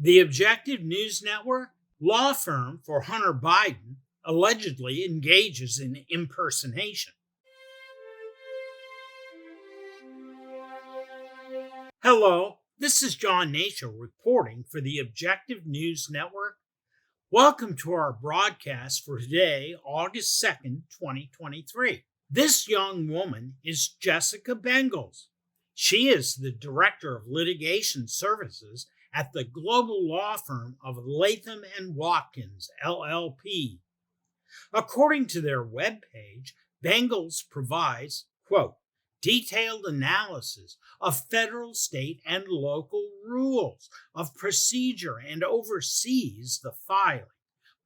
The Objective News Network, law firm for Hunter Biden, allegedly engages in impersonation. Hello, this is Hnatio reporting for the Objective News Network. Welcome to our broadcast for today, August 2nd, 2023. This young woman is Jessica Bengals. She is the Director of Litigation Services at the global law firm of Latham and Watkins, LLP. According to their webpage, Bengals provides, quote, detailed analysis of federal, state, and local rules of procedure and oversees the filing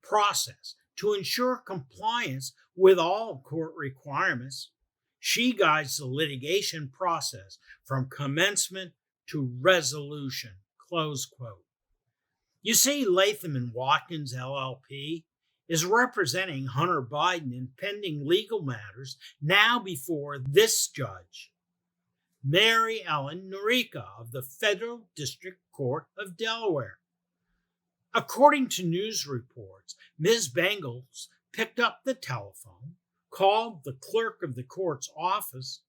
process to ensure compliance with all court requirements. She guides the litigation process from commencement to resolution, close quote. You see, Latham and Watkins, LLP, is representing Hunter Biden in pending legal matters now before this judge, Mary Ellen Noreika of the Federal District Court of Delaware. According to news reports, Ms. Bengals picked up the telephone, called the clerk of the court's office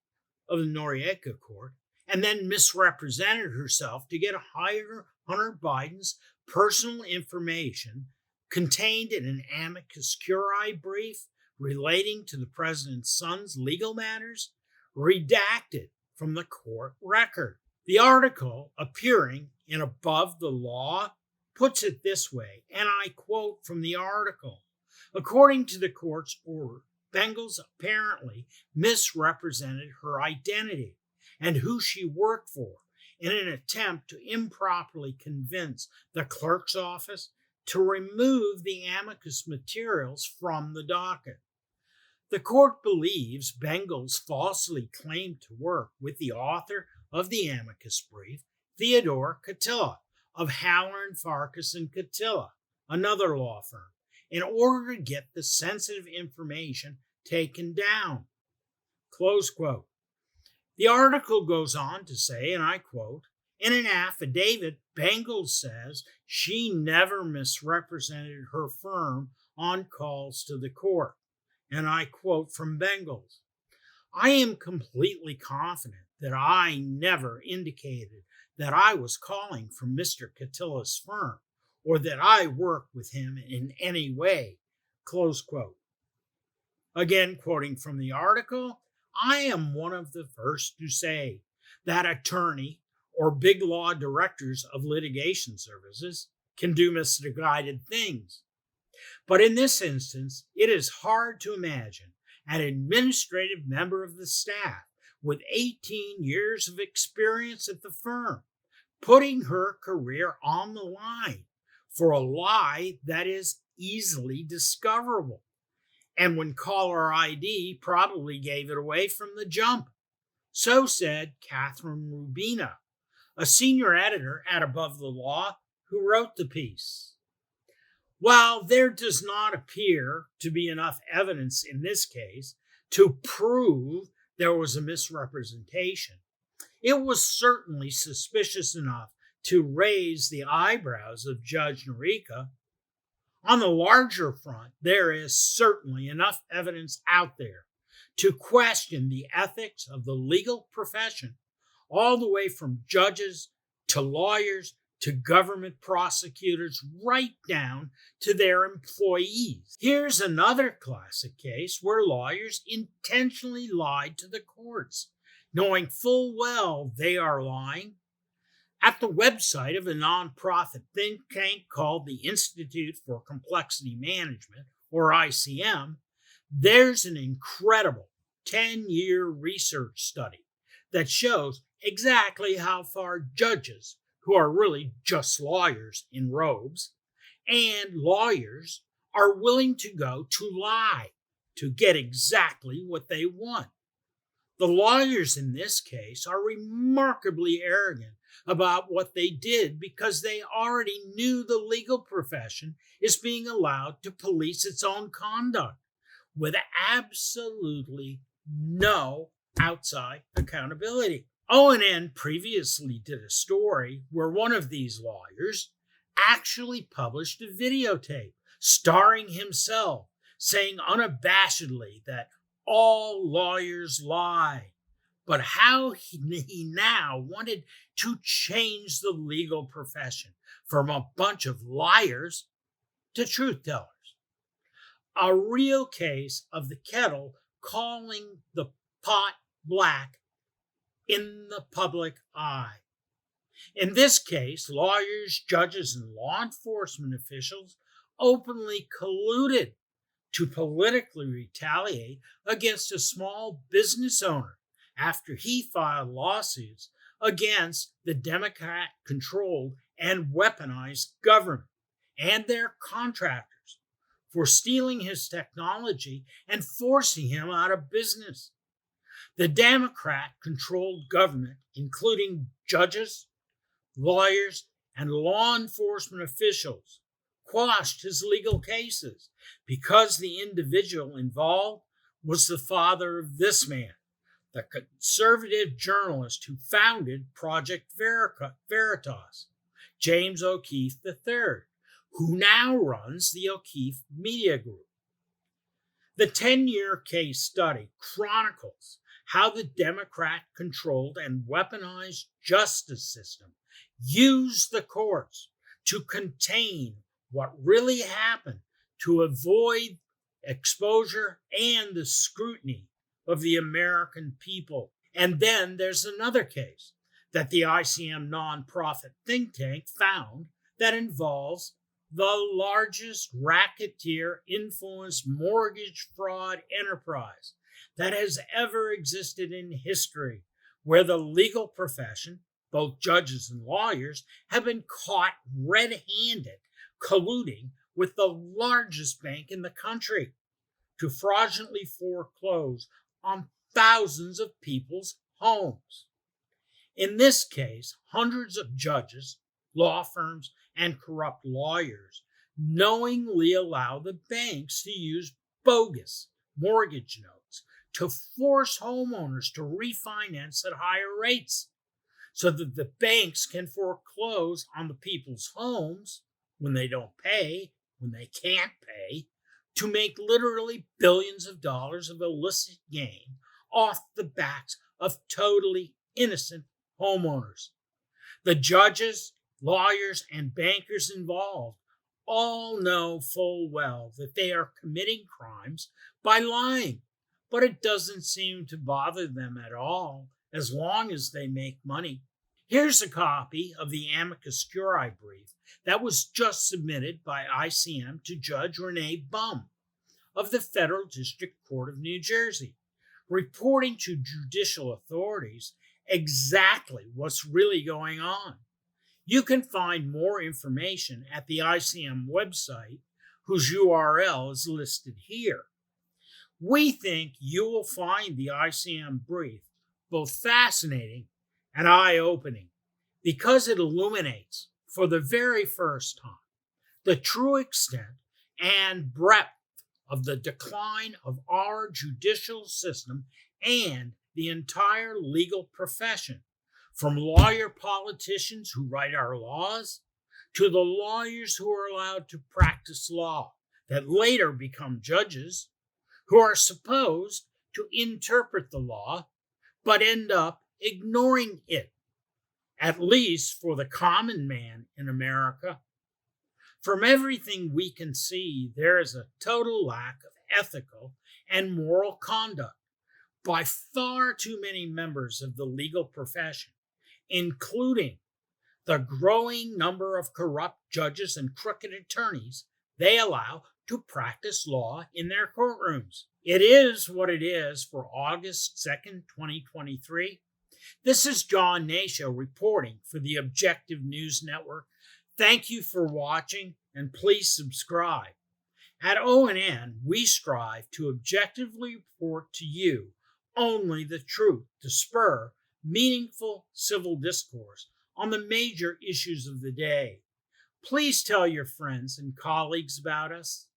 of the Noreika court, and then misrepresented herself to get Hunter Biden's personal information contained in an Amicus Curiae brief relating to the president's son's legal matters, redacted from the court record. The article appearing in Above the Law puts it this way, and I quote from the article. According to the court's order, Bengals apparently misrepresented her identity and who she worked for in an attempt to improperly convince the clerk's office to remove the amicus materials from the docket. The court believes Bengals falsely claimed to work with the author of the amicus brief, Theodore Catilla of Halloran, Farkas and Catilla, another law firm, in order to get the sensitive information taken down. Close quote. The article goes on to say, and I quote, in an affidavit, Bengals says she never misrepresented her firm on calls to the court. And I quote from Bengals, I am completely confident that I never indicated that I was calling from Mr. Catilla's firm or that I worked with him in any way, close quote. Again, quoting from the article, I am one of the first to say that attorney or big law directors of litigation services can do misguided things. But in this instance, it is hard to imagine an administrative member of the staff with 18 years of experience at the firm putting her career on the line for a lie that is easily discoverable. And when caller ID probably gave it away from the jump. So said Catherine Rubina, a senior editor at Above the Law, who wrote the piece. While there does not appear to be enough evidence in this case to prove there was a misrepresentation, it was certainly suspicious enough to raise the eyebrows of Judge Noreika. On the larger front, there is certainly enough evidence out there to question the ethics of the legal profession, all the way from judges to lawyers to government prosecutors, right down to their employees. Here's another classic case where lawyers intentionally lied to the courts, knowing full well they are lying. At the website of a nonprofit think tank called the Institute for Complexity Management, or ICM, there's an incredible 10-year research study that shows exactly how far judges, who are really just lawyers in robes, and lawyers are willing to go to lie to get exactly what they want. The lawyers in this case are remarkably arrogant about what they did because they already knew the legal profession is being allowed to police its own conduct with absolutely no outside accountability. ONN previously did a story where one of these lawyers actually published a videotape starring himself saying unabashedly that all lawyers lie, but how he now wanted to change the legal profession from a bunch of liars to truth tellers. A real case of the kettle calling the pot black in the public eye. In this case, lawyers, judges, and law enforcement officials openly colluded to politically retaliate against a small business owner after he filed lawsuits against the Democrat-controlled and weaponized government and their contractors for stealing his technology and forcing him out of business. The Democrat-controlled government, including judges, lawyers, and law enforcement officials, quashed his legal cases because the individual involved was the father of this man, the conservative journalist who founded Project Veritas, James O'Keefe III, who now runs the O'Keefe Media Group. The 10-year case study chronicles how the Democrat-controlled and weaponized justice system used the courts to contain what really happened to avoid exposure and the scrutiny of the American people. And then there's another case that the ICM nonprofit think tank found that involves the largest racketeer influenced mortgage fraud enterprise that has ever existed in history, where the legal profession, both judges and lawyers, have been caught red-handed colluding with the largest bank in the country to fraudulently foreclose on thousands of people's homes. In this case, hundreds of judges, law firms, and corrupt lawyers knowingly allow the banks to use bogus mortgage notes to force homeowners to refinance at higher rates so that the banks can foreclose on the people's homes when they don't pay, when they can't pay, to make literally billions of dollars of illicit gain off the backs of totally innocent homeowners. The judges, lawyers, and bankers involved all know full well that they are committing crimes by lying, but it doesn't seem to bother them at all as long as they make money. Here's a copy of the Amicus Curiae brief that was just submitted by ICM to Judge Renee Bum of the Federal District Court of New Jersey, reporting to judicial authorities exactly what's really going on. You can find more information at the ICM website, whose URL is listed here. We think you will find the ICM brief both fascinating and eye-opening because it illuminates, for the very first time, the true extent and breadth of the decline of our judicial system and the entire legal profession, from lawyer politicians who write our laws to the lawyers who are allowed to practice law that later become judges, who are supposed to interpret the law but end up ignoring it, at least for the common man in America. From everything we can see, there is a total lack of ethical and moral conduct by far too many members of the legal profession, including the growing number of corrupt judges and crooked attorneys they allow to practice law in their courtrooms. It is what it is for August 2nd, 2023. This is John Hnatio reporting for the Objective News Network. Thank you for watching, and please subscribe. At ONN, we strive to objectively report to you only the truth to spur meaningful civil discourse on the major issues of the day. Please tell your friends and colleagues about us.